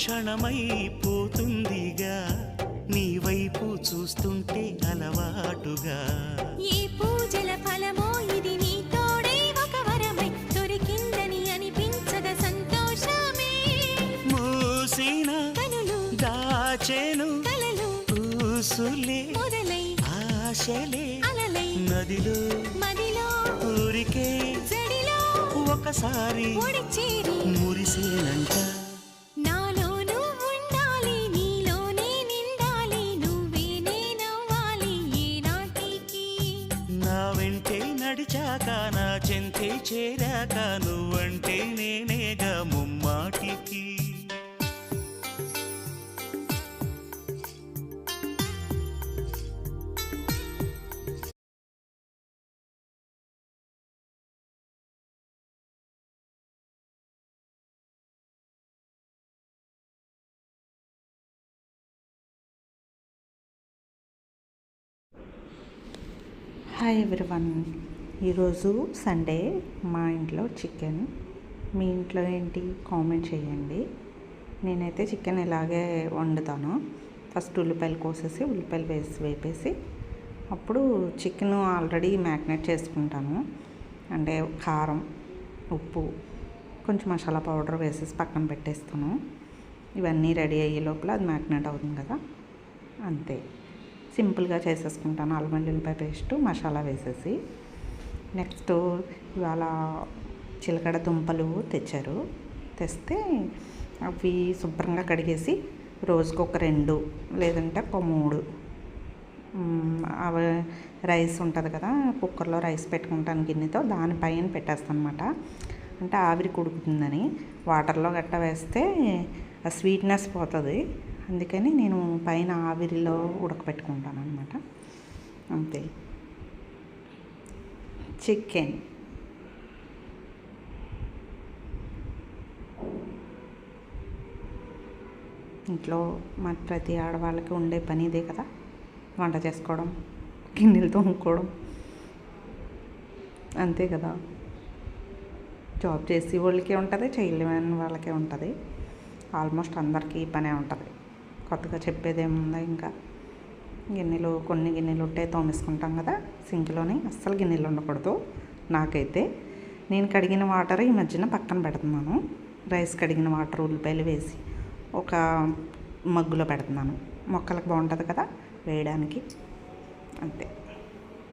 క్షణమైపోతుందిగా నీ వైపు చూస్తుంటే అలవాటుగా. ఈ పూజల ఫలమో ఇది నీ తోడై ఒక వరమై దొరికిందని అనిపించద సంతోషమే. మూసిన కనులు దాచెను కలలు ఊసులే మొదలై ఆశలే అలలై నదిలో మదిలో ఊరికే జడిలో ఒకసారి ఒడిచేరి మురిసేనంట. నాలో నువ్వుండాలి నీలోనే నిండాలి నువ్వే నేనవ్వాలి ఏనాటికి. నా వెంటే నడిచాక నా చెంతే చేరాక నువ్వంటే నేనేగా ముమ్మాటికి. Hi everyone. ఈరోజు సండే, మా ఇంట్లో చికెన్. మీ ఇంట్లో ఏంటి కామెంట్ చేయండి. నేనైతే చికెన్ ఇలాగే వండుతాను. ఫస్ట్ ఉల్లిపాయలు కోసేసి ఉల్లిపాయలు వేపేసి అప్పుడు చికెన్ ఆల్రెడీ మ్యారినేట్ చేసుకుంటాను. అంటే కారం, ఉప్పు, కొంచెం మసాలా పౌడర్ వేసేసి పక్కన పెట్టేస్తాను. ఇవన్నీ రెడీ అయ్యే లోపల అది మ్యారినేట్ అవుతుంది కదా, అంతే. సింపుల్గా చేసేసుకుంటాను. అల్లం వెల్లుల్లిపాయ పేస్ట్, మసాలా వేసేసి. నెక్స్ట్ ఇవాళ చిలకడ దుంపలు తెస్తే అవి శుభ్రంగా కడిగేసి రోజుకు ఒక 2 లేదంటే ఒక 3 అవి రైస్ ఉంటుంది కదా, కుక్కర్లో రైస్ పెట్టుకుంటాను గిన్నెతో, దానిపైన పెట్టేస్తాను అనమాట. అంటే ఆవిరి కుడుకుతుందని. వాటర్లో గట్ట వేస్తే ఆ స్వీట్నెస్ పోతుంది. అందుకని నేను పైన ఆవిరిలో ఉడకపెట్టుకుంటాను అనమాట, అంతే. చికెన్ ఇంట్లో మన ప్రతి ఆడవాళ్ళకి ఉండే పని ఇదే కదా, వంట చేసుకోవడం, గిన్నెలు తోముకోవడం, అంతే కదా. జాబ్ చేసే వాళ్ళకే ఉంటుంది, చేయలేని వాళ్ళకే ఉంటుంది. ఆల్మోస్ట్ అందరికీ ఈ పనే ఉంటుంది. కొత్తగా చెప్పేదేముందా. ఇంకా కొన్ని గిన్నెలు ఉంటే తోమేసుకుంటాం కదా సింక్లోని. అస్సలు గిన్నెలు ఉండకూడదు నాకైతే. నేను కడిగిన వాటర్ ఈ మధ్యన పక్కన పెడుతున్నాను. రైస్ కడిగిన వాటర్ ఉల్లిపాయలు వేసి ఒక మగ్గులో పెడుతున్నాను. మొక్కలకు బాగుంటుంది కదా వేయడానికి, అంతే.